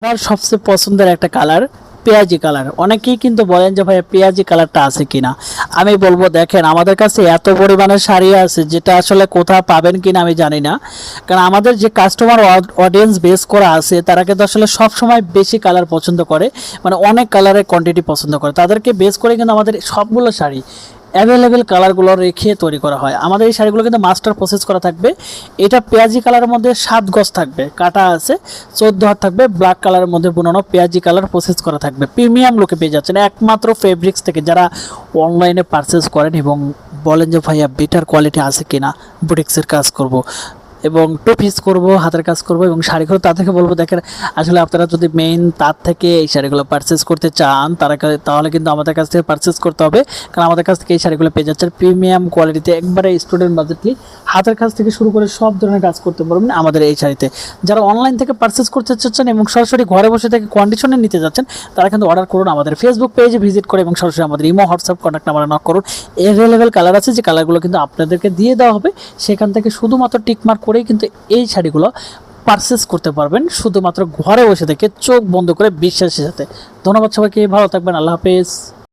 আমার সবচেয়ে পছন্দের একটা কালার পেঁয়াজি কালার। অনেকেই কিন্তু বলেন যে ভাইয়া পেঁয়াজি কালারটা আছে কিনা। আমি বলবো দেখেন আমাদের কাছে এত পরিমাণে শাড়ি আছে যেটা আসলে কোথাও পাবেন কিনা আমি জানি না, কারণ আমাদের যে কাস্টমার অডিয়েন্স বেস করা আছে তারা কিন্তু আসলে সব সময় বেশি কালার পছন্দ করে, মানে অনেক কালারের কোয়ান্টিটি পছন্দ করে, তাদেরকে বেস করে কিন্তু আমাদের সবগুলো শাড়ি অ্যাভেলেবেল কালারগুলো রেখে তৈরি করা হয়। আমাদের এই শাড়িগুলো কিন্তু মাস্টার প্রসেস করা থাকবে। এটা পেঁয়াজি কালারের মধ্যে 7 গজ থাকবে, কাটা আছে 14 হাত থাকবে, ব্ল্যাক কালারের মধ্যে বুনানো পেঁয়াজি কালার প্রসেস করা থাকবে। প্রিমিয়াম লুকে পেয়ে যাচ্ছেন একমাত্র ফেব্রিক্স থেকে। যারা অনলাইনে পারচেস করেন এবং বলেন যে ভাইয়া বেটার কোয়ালিটি আছে কিনা, বুটিক্সের কাজ করব এবং টু পিস করবো, হাতের কাজ করব এবং শাড়িগুলো তাদেরকে বলবো দেখেন আসলে আপনারা যদি মেইন তার থেকে এই শাড়িগুলো পারচেস করতে চান তাহলে কিন্তু আমাদের কাছ থেকে পারচেস করতে হবে, কারণ আমাদের কাছ থেকে এই শাড়িগুলো পেয়ে যাচ্ছেন প্রিমিয়াম কোয়ালিটিতে, একবারে স্টুডেন্ট বাজেটলি হাতের কাজ থেকে শুরু করে সব ধরনের কাজ করতে পারবেন আমাদের এই শাড়িতে। যারা অনলাইন থেকে পারচেস করতে চাচ্ছেন এবং সরাসরি ঘরে বসে থেকে কন্ডিশনে নিতে যাচ্ছেন তারা কিন্তু অর্ডার করুন, আমাদের ফেসবুক পেজে ভিজিট করে এবং সরাসরি আমাদের ইমো হোয়াটসঅ্যাপ কন্ট্যাক্ট নাম্বারে নক করুন। অ্যাভেলেবেল কালার আছে, যে কালারগুলো কিন্তু আপনাদেরকে দিয়ে দেওয়া হবে, সেখান থেকে শুধুমাত্র টিকমার্ক করেই কিন্তু এই শাড়িগুলো পারচেস করতে পারবেন শুধুমাত্র ঘরে বসে থেকে চোখ বন্ধ করে বিশ্বাসের সাথে। ধন্যবাদ সবাইকে, ভালো থাকবেন, আল্লাহ হাফেজ।